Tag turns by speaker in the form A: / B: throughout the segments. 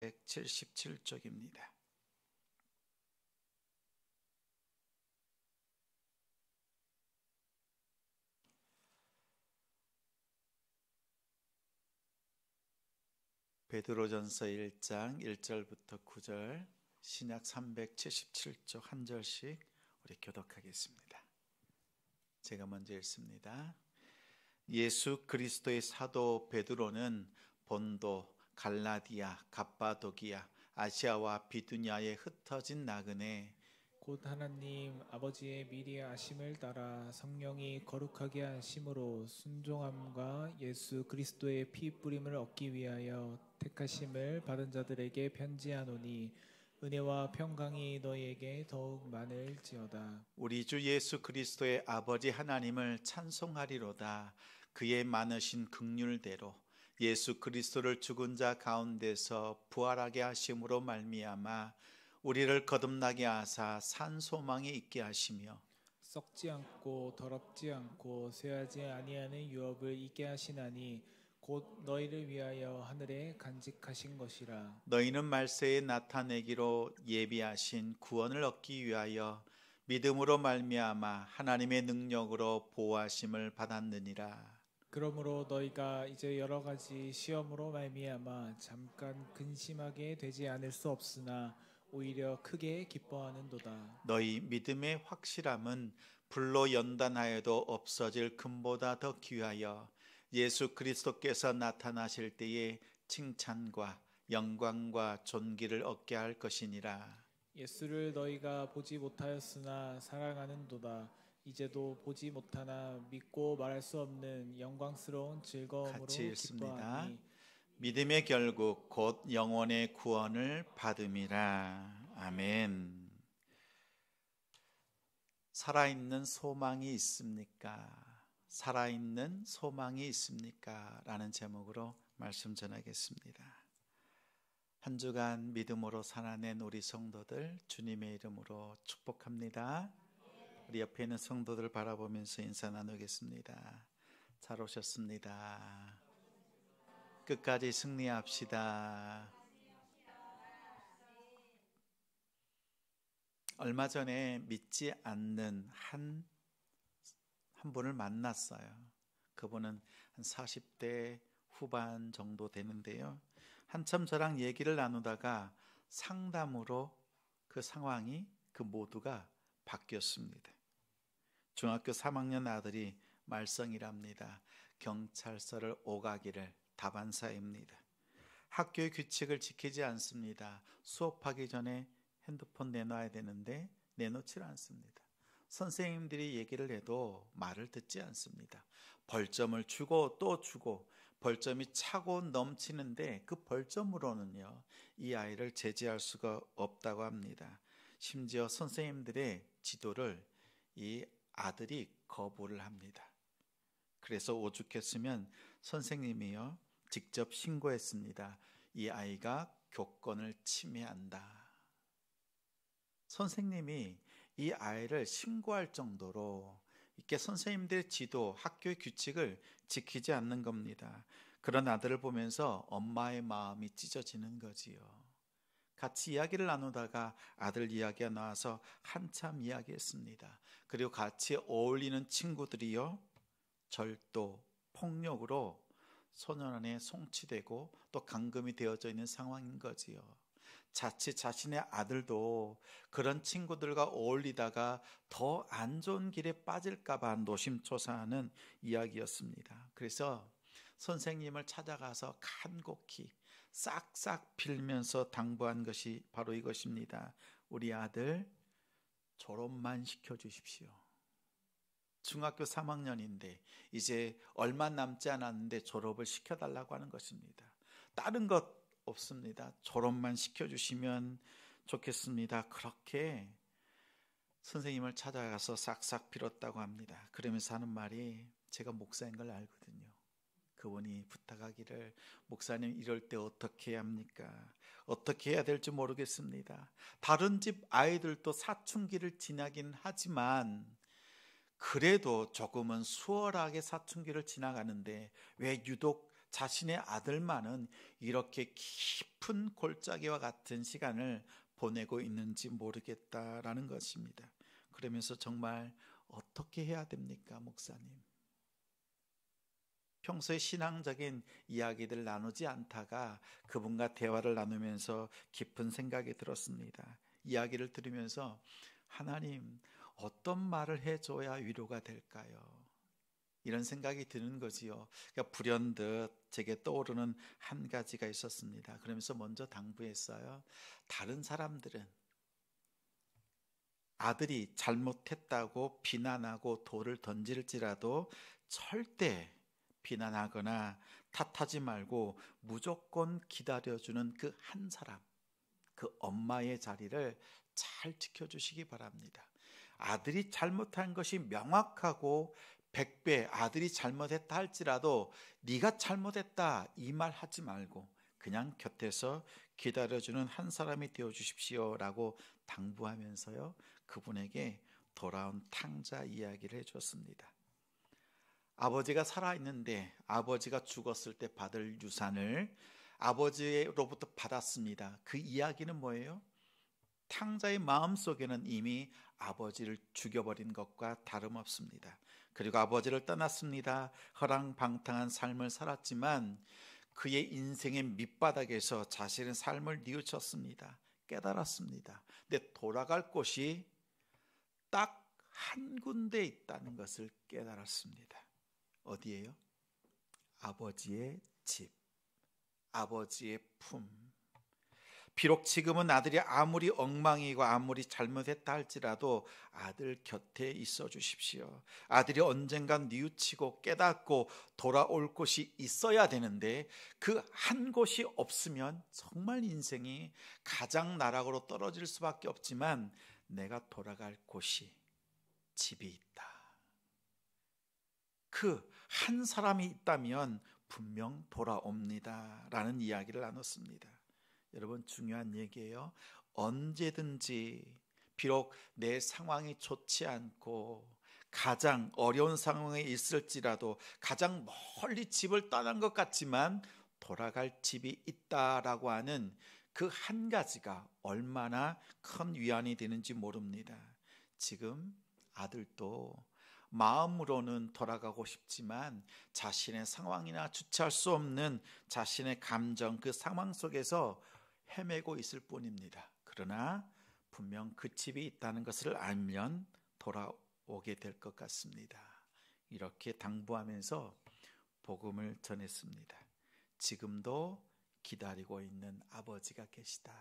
A: 377쪽입니다. 베드로전서 1장 1절부터 9절, 신약 377쪽 한 절씩 우리 교독하겠습니다. 제가 먼저 읽습니다. 예수 그리스도의 사도 베드로는 본도, 갈라디아, 갑바도기아, 아시아와 비두냐에 흩어진 나그네
B: 곧 하나님 아버지의 미리 아심을 따라 성령이 거룩하게 하심으로 순종함과 예수 그리스도의 피 뿌림을 얻기 위하여 택하심을 받은 자들에게 편지하노니 은혜와 평강이 너희에게 더욱 많을지어다.
A: 우리 주 예수 그리스도의 아버지 하나님을 찬송하리로다. 그의 많으신 긍휼대로 예수 그리스도를 죽은 자 가운데서 부활하게 하심으로 말미암아 우리를 거듭나게 하사 산 소망이 있게 하시며
B: 썩지 않고 더럽지 않고 쇠하지 아니하는 유업을 있게 하시나니 곧 너희를 위하여 하늘에 간직하신 것이라.
A: 너희는 말세에 나타내기로 예비하신 구원을 얻기 위하여 믿음으로 말미암아 하나님의 능력으로 보호하심을 받았느니라.
B: 그러므로 너희가 이제 여러 가지 시험으로 말미암아 잠깐 근심하게 되지 않을 수 없으나 오히려 크게 기뻐하는도다.
A: 너희 믿음의 확실함은 불로 연단하여도 없어질 금보다 더 귀하여 예수 그리스도께서 나타나실 때에 칭찬과 영광과 존귀를 얻게 할 것이니라.
B: 예수를 너희가 보지 못하였으나 사랑하는도다. 이제도 보지 못하나 믿고 말할 수 없는 영광스러운 즐거움으로
A: 같이 읽습니다.
B: 기뻐하니
A: 믿음의 결국 곧 영혼의 구원을 받음이라. 아멘. 살아있는 소망이 있습니까? 살아있는 소망이 있습니까? 라는 제목으로 말씀 전하겠습니다. 한 주간 믿음으로 살아낸 우리 성도들 주님의 이름으로 축복합니다. 우리 옆에 있는 성도들 바라보면서 인사 나누겠습니다. 잘 오셨습니다. 끝까지 승리합시다. 얼마 전에 믿지 않는 한 분을 만났어요. 그분은 한 40대 후반 정도 되는데요. 한참 저랑 얘기를 나누다가 상담으로 그 상황이 그 모두가 바뀌었습니다. 중학교 3학년 아들이 말썽이랍니다. 경찰서를 오가기를 다반사입니다. 학교의 규칙을 지키지 않습니다. 수업하기 전에 핸드폰 내놔야 되는데 내놓질 않습니다. 선생님들이 얘기를 해도 말을 듣지 않습니다. 벌점을 주고 또 주고 벌점이 차고 넘치는데 그 벌점으로는요, 이 아이를 제지할 수가 없다고 합니다. 심지어 선생님들의 지도를 이 아들이 거부를 합니다. 그래서 오죽했으면 선생님이요 직접 신고했습니다. 이 아이가 교권을 침해한다. 선생님이 이 아이를 신고할 정도로 이렇게 선생님들의 지도, 학교의 규칙을 지키지 않는 겁니다. 그런 아들을 보면서 엄마의 마음이 찢어지는 거지요. 같이 이야기를 나누다가 아들 이야기가 나와서 한참 이야기했습니다. 그리고 같이 어울리는 친구들이요 절도, 폭력으로 소년원에 송치되고 또 감금이 되어져 있는 상황인 거지요. 자칫 자신의 아들도 그런 친구들과 어울리다가 더 안 좋은 길에 빠질까 봐 노심초사하는 이야기였습니다. 그래서 선생님을 찾아가서 간곡히 싹싹 빌면서 당부한 것이 바로 이것입니다. 우리 아들 졸업만 시켜주십시오. 중학교 3학년인데 이제 얼마 남지 않았는데 졸업을 시켜달라고 하는 것입니다. 다른 것 없습니다. 졸업만 시켜주시면 좋겠습니다. 그렇게 선생님을 찾아가서 싹싹 빌었다고 합니다. 그러면서 하는 말이, 제가 목사인 걸 알거든요. 그분이 부탁하기를, 목사님 이럴 때 어떻게 해야 합니까? 어떻게 해야 될지 모르겠습니다. 다른 집 아이들도 사춘기를 지나긴 하지만 그래도 조금은 수월하게 사춘기를 지나가는데 왜 유독 자신의 아들만은 이렇게 깊은 골짜기와 같은 시간을 보내고 있는지 모르겠다라는 것입니다. 그러면서 정말 어떻게 해야 됩니까, 목사님? 평소에 신앙적인 이야기들 나누지 않다가 그분과 대화를 나누면서 깊은 생각이 들었습니다. 이야기를 들으면서 하나님, 어떤 말을 해줘야 위로가 될까요? 이런 생각이 드는 거지요. 그러니까 불현듯 제게 떠오르는 한 가지가 있었습니다. 그러면서 먼저 당부했어요. 다른 사람들은 아들이 잘못했다고 비난하고 돌을 던질지라도 절대 비난하거나 탓하지 말고 무조건 기다려주는 그 한 사람, 그 엄마의 자리를 잘 지켜주시기 바랍니다. 아들이 잘못한 것이 명확하고 100배 아들이 잘못했다 할지라도 네가 잘못했다 이 말 하지 말고 그냥 곁에서 기다려주는 한 사람이 되어주십시오라고 당부하면서요, 그분에게 돌아온 탕자 이야기를 해주었습니다. 아버지가 살아있는데 아버지가 죽었을 때 받을 유산을 아버지로부터 받았습니다. 그 이야기는 뭐예요? 탕자의 마음속에는 이미 아버지를 죽여버린 것과 다름없습니다. 그리고 아버지를 떠났습니다. 허랑방탕한 삶을 살았지만 그의 인생의 밑바닥에서 자신의 삶을 뉘우쳤습니다. 깨달았습니다. 근데 돌아갈 곳이 딱 한 군데 있다는 것을 깨달았습니다. 어디예요? 아버지의 집, 아버지의 품. 비록 지금은 아들이 아무리 엉망이고 아무리 잘못했다 할지라도 아들 곁에 있어 주십시오. 아들이 언젠간 뉘우치고 깨닫고 돌아올 곳이 있어야 되는데 그 한 곳이 없으면 정말 인생이 가장 나락으로 떨어질 수밖에 없지만 내가 돌아갈 곳이 집이 있다. 그 한 사람이 있다면 분명 돌아옵니다 라는 이야기를 나눴습니다. 여러분, 중요한 얘기예요. 언제든지 비록 내 상황이 좋지 않고 가장 어려운 상황에 있을지라도 가장 멀리 집을 떠난 것 같지만 돌아갈 집이 있다라고 하는 그 한 가지가 얼마나 큰 위안이 되는지 모릅니다. 지금 아들도 마음으로는 돌아가고 싶지만 자신의 상황이나 주체할 수 없는 자신의 감정, 그 상황 속에서 헤매고 있을 뿐입니다. 그러나 분명 그 집이 있다는 것을 알면 돌아오게 될 것 같습니다. 이렇게 당부하면서 복음을 전했습니다. 지금도 기다리고 있는 아버지가 계시다.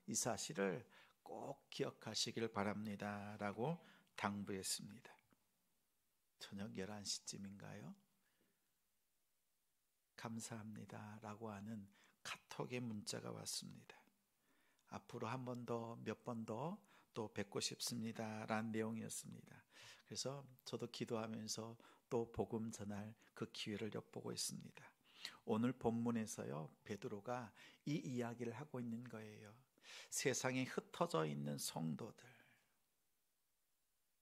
A: 이 사실을 꼭 기억하시길 바랍니다 라고 당부했습니다. 저녁 11시쯤인가요? 감사합니다 라고 하는 카톡의 문자가 왔습니다. 앞으로 한 번 더, 몇 번 더 또 뵙고 싶습니다 라는 내용이었습니다. 그래서 저도 기도하면서 또 복음 전할 그 기회를 엿보고 있습니다. 오늘 본문에서요, 베드로가 이 이야기를 하고 있는 거예요. 세상에 흩어져 있는 성도들,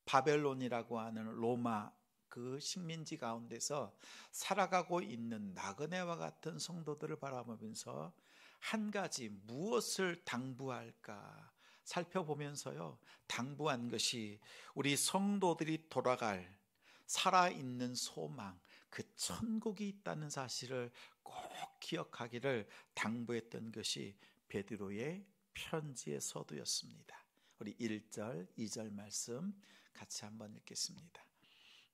A: 바벨론이라고 하는 로마 그 식민지 가운데서 살아가고 있는 나그네와 같은 성도들을 바라보면서 한 가지 무엇을 당부할까 살펴보면서요, 당부한 것이 우리 성도들이 돌아갈 살아있는 소망, 그 천국이 있다는 사실을 꼭 기억하기를 당부했던 것이 베드로의 편지의 서두였습니다. 우리 1절, 2절 말씀 같이 한번 읽겠습니다.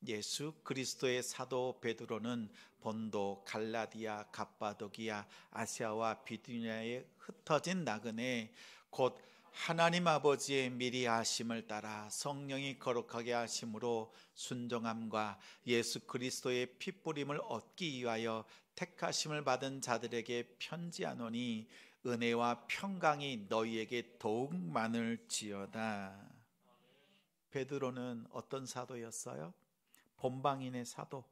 A: 예수 그리스도의 사도 베드로는 본도, 갈라디아, 갑바도기아, 아시아와 비두니아에 흩어진 나그네 곧 하나님 아버지의 미리 하심을 따라 성령이 거룩하게 하심으로 순종함과 예수 그리스도의 핏부림을 얻기 위하여 택하심을 받은 자들에게 편지하노니 은혜와 평강이 너희에게 더욱 많을지어다. 베드로는 어떤 사도였어요? 본방인의 사도,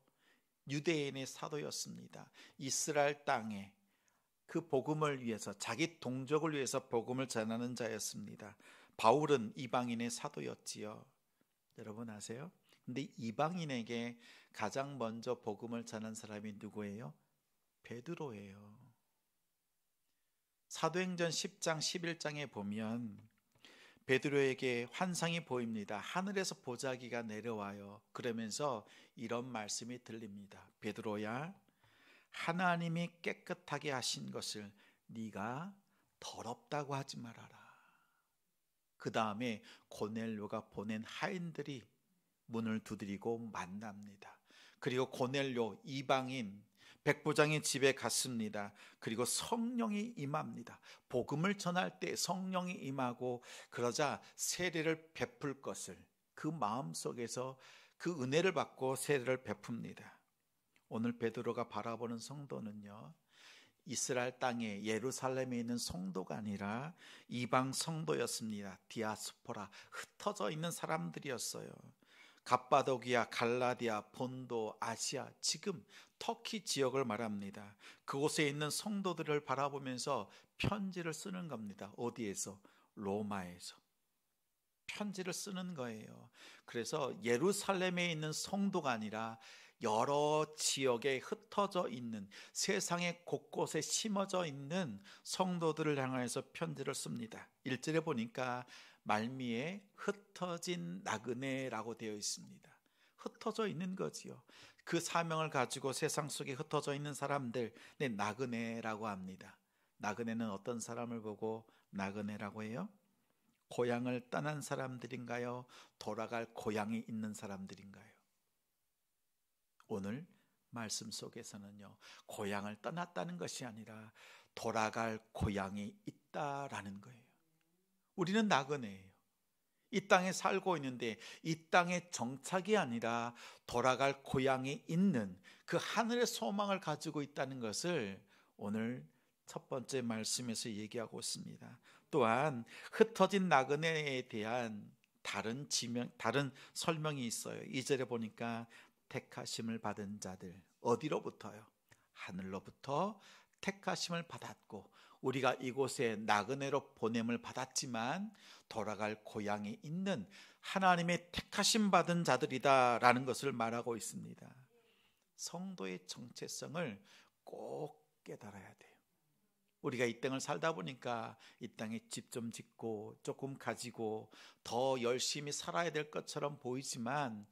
A: 유대인의 사도였습니다. 이스라엘 땅에 그 복음을 위해서, 자기 동족을 위해서 복음을 전하는 자였습니다. 바울은 이방인의 사도였지요. 여러분 아세요? 근데 이방인에게 가장 먼저 복음을 전한 사람이 누구예요? 베드로예요. 사도행전 10장 11장에 보면 베드로에게 환상이 보입니다. 하늘에서 보자기가 내려와요. 그러면서 이런 말씀이 들립니다. 베드로야, 하나님이 깨끗하게 하신 것을 네가 더럽다고 하지 말아라. 그 다음에 고넬료가 보낸 하인들이 문을 두드리고 만납니다. 그리고 고넬료 이방인 백부장의 집에 갔습니다. 그리고 성령이 임합니다. 복음을 전할 때 성령이 임하고 그러자 세례를 베풀 것을 그 마음속에서 그 은혜를 받고 세례를 베풉니다. 오늘 베드로가 바라보는 성도는요, 이스라엘 땅에 예루살렘에 있는 성도가 아니라 이방 성도였습니다. 디아스포라, 흩어져 있는 사람들이었어요. 갑바도기아, 갈라디아, 본도, 아시아, 지금 터키 지역을 말합니다. 그곳에 있는 성도들을 바라보면서 편지를 쓰는 겁니다. 어디에서? 로마에서 편지를 쓰는 거예요. 그래서 예루살렘에 있는 성도가 아니라 여러 지역에 흩어져 있는, 세상의 곳곳에 심어져 있는 성도들을 향해서 편지를 씁니다. 1절에 보니까 말미에 흩어진 나그네라고 되어 있습니다. 흩어져 있는 거지요. 그 사명을 가지고 세상 속에 흩어져 있는 사람들, 나그네라고 합니다. 나그네는 어떤 사람을 보고 나그네라고 해요? 고향을 떠난 사람들인가요? 돌아갈 고향이 있는 사람들인가요? 오늘 말씀 속에서는요, 고향을 떠났다는 것이 아니라 돌아갈 고향이 있다라는 거예요. 우리는 나그네예요. 이 땅에 살고 있는데 이 땅의 정착이 아니라 돌아갈 고향이 있는 그 하늘의 소망을 가지고 있다는 것을 오늘 첫 번째 말씀에서 얘기하고 있습니다. 또한 흩어진 나그네에 대한 다른 설명이 있어요. 2절에 보니까 택하심을 받은 자들, 어디로부터요? 하늘로부터 택하심을 받았고 우리가 이곳에 나그네로 보냄을 받았지만 돌아갈 고향이 있는 하나님의 택하심 받은 자들이다라는 것을 말하고 있습니다. 성도의 정체성을 꼭 깨달아야 돼요. 우리가 이 땅을 살다 보니까 이 땅에 집 좀 짓고 조금 가지고 더 열심히 살아야 될 것처럼 보이지만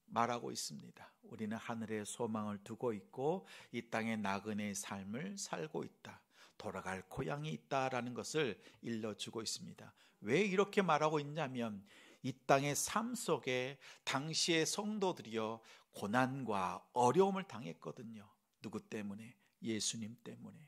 A: 말하고 있습니다. 우리는 하늘에 소망을 두고 있고 이 땅의 나그네의 삶을 살고 있다. 돌아갈 고향이 있다라는 것을 일러주고 있습니다. 왜 이렇게 말하고 있냐면 이 땅의 삶 속에 당시의 성도들이요, 고난과 어려움을 당했거든요. 누구 때문에? 예수님 때문에.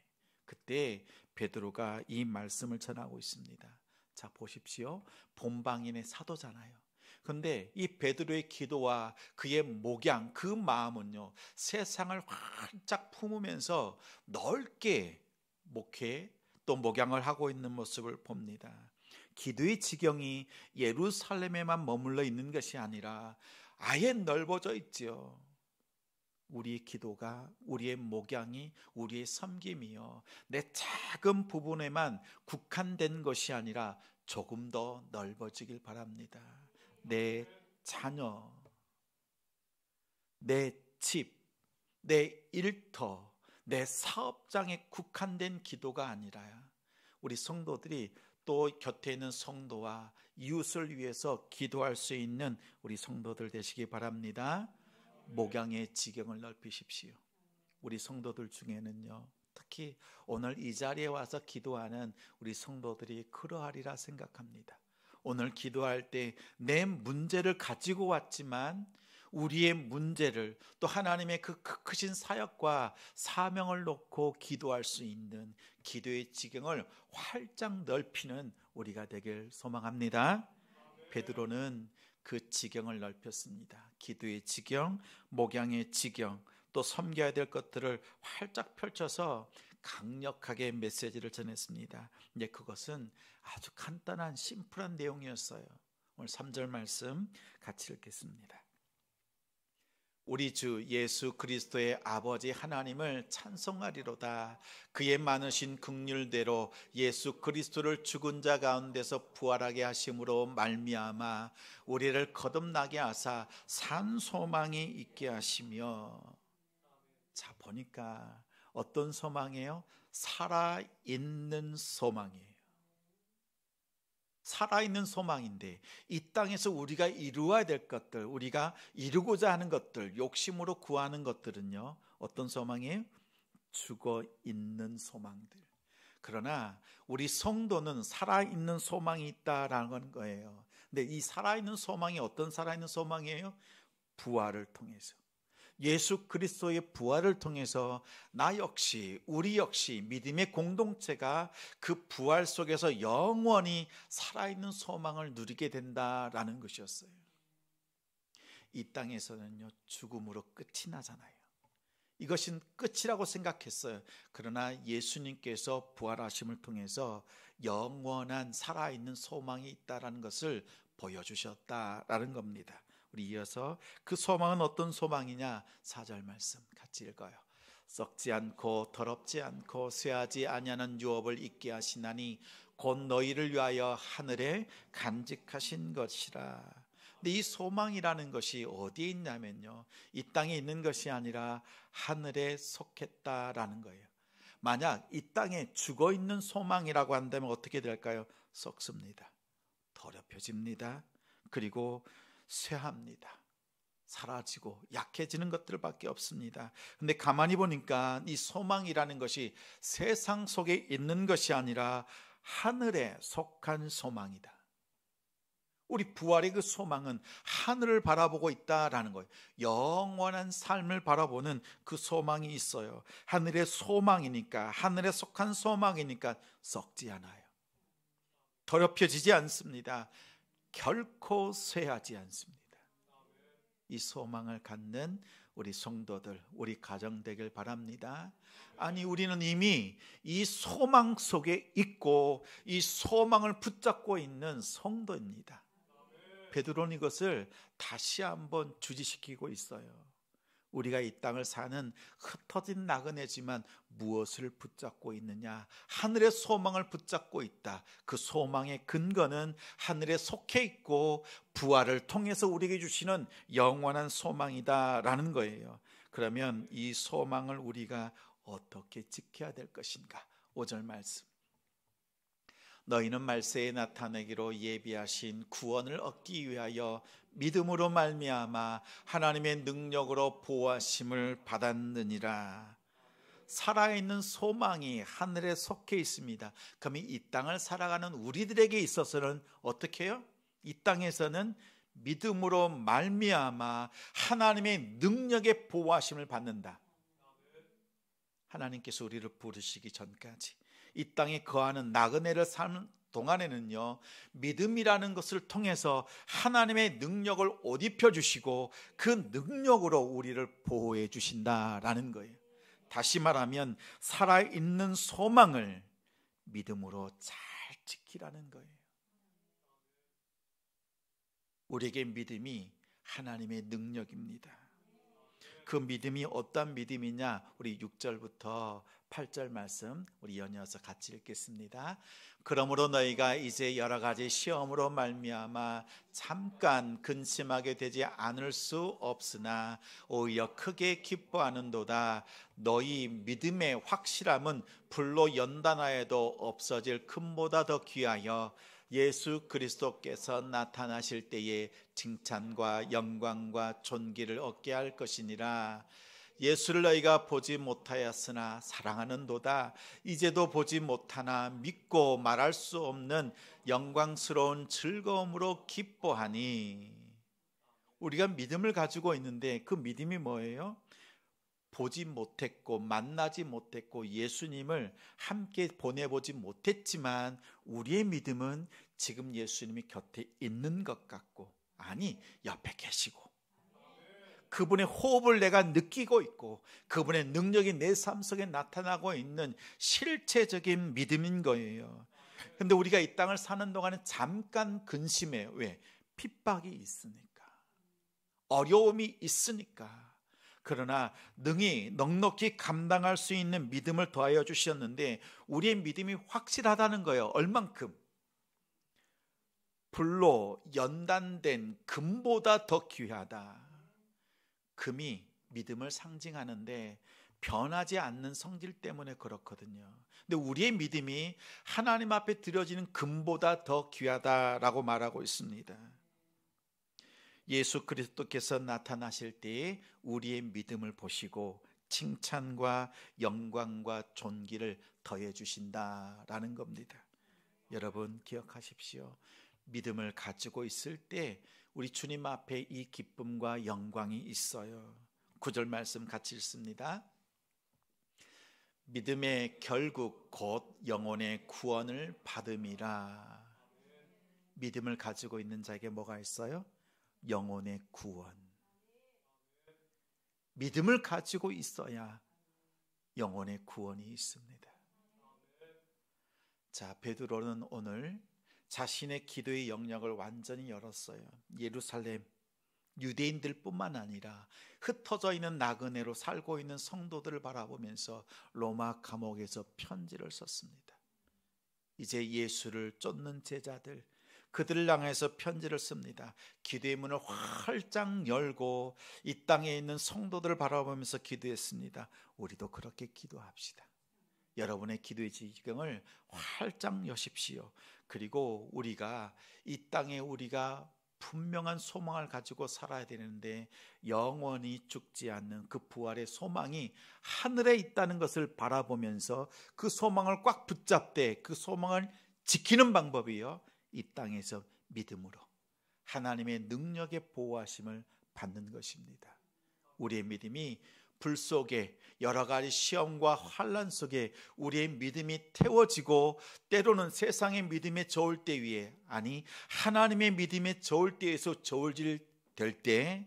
A: 그때 베드로가 이 말씀을 전하고 있습니다. 자, 보십시오. 본방인의 사도잖아요. 그런데 이 베드로의 기도와 그의 목양, 그 마음은요, 세상을 활짝 품으면서 넓게 목회 또 목양을 하고 있는 모습을 봅니다. 기도의 지경이 예루살렘에만 머물러 있는 것이 아니라 아예 넓어져 있지요. 우리의 기도가, 우리의 목양이, 우리의 섬김이요, 내 작은 부분에만 국한된 것이 아니라 조금 더 넓어지길 바랍니다. 내 자녀, 내 집, 내 일터, 내 사업장에 국한된 기도가 아니라 우리 성도들이 또 곁에 있는 성도와 이웃을 위해서 기도할 수 있는 우리 성도들 되시기 바랍니다. 목양의 지경을 넓히십시오. 우리 성도들 중에는요, 특히 오늘 이 자리에 와서 기도하는 우리 성도들이 그러하리라 생각합니다. 오늘 기도할 때 내 문제를 가지고 왔지만 우리의 문제를 또 하나님의 그 크신 사역과 사명을 놓고 기도할 수 있는 기도의 지경을 활짝 넓히는 우리가 되길 소망합니다. 베드로는 그 지경을 넓혔습니다. 기도의 지경, 목양의 지경, 또 섬겨야 될 것들을 활짝 펼쳐서 강력하게 메시지를 전했습니다. 이제 그것은 아주 간단한 심플한 내용이었어요. 오늘 3절 말씀 같이 읽겠습니다. 우리 주 예수 그리스도의 아버지 하나님을 찬송하리로다. 그의 많으신 긍휼대로 예수 그리스도를 죽은 자 가운데서 부활하게 하심으로 말미암아 우리를 거듭나게 하사 산 소망이 있게 하시며. 자, 보니까 어떤 소망이에요? 살아있는 소망이에요. 살아있는 소망인데 이 땅에서 우리가 이루어야 될 것들, 우리가 이루고자 하는 것들, 욕심으로 구하는 것들은요, 어떤 소망이에요? 죽어있는 소망들. 그러나 우리 성도는 살아있는 소망이 있다라는 거예요. 근데 이 살아있는 소망이 어떤 살아있는 소망이에요? 부활을 통해서, 예수 그리스도의 부활을 통해서 나 역시, 우리 역시 믿음의 공동체가 그 부활 속에서 영원히 살아있는 소망을 누리게 된다라는 것이었어요. 이 땅에서는요, 죽음으로 끝이 나잖아요. 이것은 끝이라고 생각했어요. 그러나 예수님께서 부활하심을 통해서 영원한 살아있는 소망이 있다라는 것을 보여주셨다라는 겁니다. 우리 이어서 그 소망은 어떤 소망이냐? 4절 말씀 같이 읽어요. 썩지 않고 더럽지 않고 쇠하지 아니하는 유업을 있게 하시나니 곧 너희를 위하여 하늘에 간직하신 것이라. 근데 이 소망이라는 것이 어디에 있냐면요, 이 땅에 있는 것이 아니라 하늘에 속했다라는 거예요. 만약 이 땅에 죽어있는 소망이라고 한다면 어떻게 될까요? 썩습니다. 더럽혀집니다. 그리고 쇠합니다. 사라지고 약해지는 것들밖에 없습니다. 근데 가만히 보니까 이 소망이라는 것이 세상 속에 있는 것이 아니라 하늘에 속한 소망이다. 우리 부활의 그 소망은 하늘을 바라보고 있다라는 거예요. 영원한 삶을 바라보는 그 소망이 있어요. 하늘의 소망이니까, 하늘에 속한 소망이니까 썩지 않아요. 더럽혀지지 않습니다. 결코 쇠하지 않습니다. 이 소망을 갖는 우리 성도들, 우리 가정 되길 바랍니다. 아니, 우리는 이미 이 소망 속에 있고 이 소망을 붙잡고 있는 성도입니다. 베드로는 이것을 다시 한번 주지시키고 있어요. 우리가 이 땅을 사는 흩어진 나그네지만 무엇을 붙잡고 있느냐? 하늘의 소망을 붙잡고 있다. 그 소망의 근거는 하늘에 속해 있고 부활을 통해서 우리에게 주시는 영원한 소망이다라는 거예요. 그러면 이 소망을 우리가 어떻게 지켜야 될 것인가? 5절 말씀. 너희는 말세에 나타내기로 예비하신 구원을 얻기 위하여 믿음으로 말미암아 하나님의 능력으로 보호하심을 받았느니라. 살아있는 소망이 하늘에 속해 있습니다. 그러면 이 땅을 살아가는 우리들에게 있어서는 어떻게 해요? 이 땅에서는 믿음으로 말미암아 하나님의 능력의 보호하심을 받는다. 하나님께서 우리를 부르시기 전까지 이 땅에 거하는 나그네를 사는 동안에는요, 믿음이라는 것을 통해서 하나님의 능력을 옷 입혀주시고 그 능력으로 우리를 보호해 주신다라는 거예요. 다시 말하면 살아있는 소망을 믿음으로 잘 지키라는 거예요. 우리에게 믿음이 하나님의 능력입니다. 그 믿음이 어떤 믿음이냐? 우리 6절부터 8절 말씀 우리 연이어서 같이 읽겠습니다. 그러므로 너희가 이제 여러 가지 시험으로 말미암아 잠깐 근심하게 되지 않을 수 없으나 오히려 크게 기뻐하는도다. 너희 믿음의 확실함은 불로 연단하여도 없어질 금보다 더 귀하여 예수 그리스도께서 나타나실 때에 칭찬과 영광과 존귀를 얻게 할 것이니라. 예수를 너희가 보지 못하였으나 사랑하는도다. 이제도 보지 못하나 믿고 말할 수 없는 영광스러운 즐거움으로 기뻐하니. 우리가 믿음을 가지고 있는데 그 믿음이 뭐예요? 보지 못했고 만나지 못했고 예수님을 함께 보내보지 못했지만 우리의 믿음은 지금 예수님이 곁에 있는 것 같고, 아니 옆에 계시고 그분의 호흡을 내가 느끼고 있고 그분의 능력이 내 삶 속에 나타나고 있는 실체적인 믿음인 거예요. 그런데 우리가 이 땅을 사는 동안에 잠깐 근심해요. 왜? 핍박이 있으니까, 어려움이 있으니까. 그러나 능히 넉넉히 감당할 수 있는 믿음을 더하여 주셨는데 우리의 믿음이 확실하다는 거예요. 얼만큼? 불로 연단된 금보다 더 귀하다. 금이 믿음을 상징하는데 변하지 않는 성질 때문에 그렇거든요. 근데 우리의 믿음이 하나님 앞에 드려지는 금보다 더 귀하다라고 말하고 있습니다. 예수 그리스도께서 나타나실 때에 우리의 믿음을 보시고 칭찬과 영광과 존귀를 더해 주신다라는 겁니다. 여러분 기억하십시오. 믿음을 가지고 있을 때 우리 주님 앞에 이 기쁨과 영광이 있어요. 9절 말씀 같이 읽습니다. 믿음의 결국 곧 영혼의 구원을 받음이라. 믿음을 가지고 있는 자에게 뭐가 있어요? 영혼의 구원. 믿음을 가지고 있어야 영혼의 구원이 있습니다. 자, 베드로는 오늘 자신의 기도의 영역을 완전히 열었어요. 예루살렘 유대인들 뿐만 아니라 흩어져 있는 나그네로 살고 있는 성도들을 바라보면서 로마 감옥에서 편지를 썼습니다. 이제 예수를 쫓는 제자들, 그들을 향해서 편지를 씁니다. 기도의 문을 활짝 열고 이 땅에 있는 성도들을 바라보면서 기도했습니다. 우리도 그렇게 기도합시다. 여러분의 기도의 지경을 활짝 여십시오. 그리고 우리가 이 땅에 우리가 분명한 소망을 가지고 살아야 되는데 영원히 죽지 않는 그 부활의 소망이 하늘에 있다는 것을 바라보면서 그 소망을 꽉 붙잡되 그 소망을 지키는 방법이요, 이 땅에서 믿음으로 하나님의 능력의 보호하심을 받는 것입니다. 우리의 믿음이 불 속에 여러 가지 시험과 환난 속에 우리의 믿음이 태워지고 때로는 세상의 믿음에 저울 때 위에, 아니 하나님의 믿음에 저울 때에서 저울질 될 때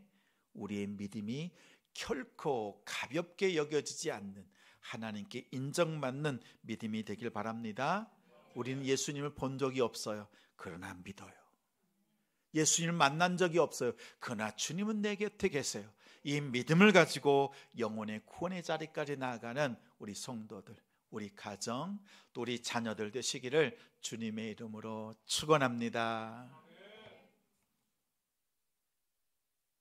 A: 우리의 믿음이 결코 가볍게 여겨지지 않는 하나님께 인정받는 믿음이 되길 바랍니다. 우리는 예수님을 본 적이 없어요. 그러나 믿어요. 예수님을 만난 적이 없어요. 그러나 주님은 내 곁에 계세요. 이 믿음을 가지고 영혼의 구원의 자리까지 나아가는 우리 성도들, 우리 가정, 또 우리 자녀들 되시기를 주님의 이름으로 축원합니다.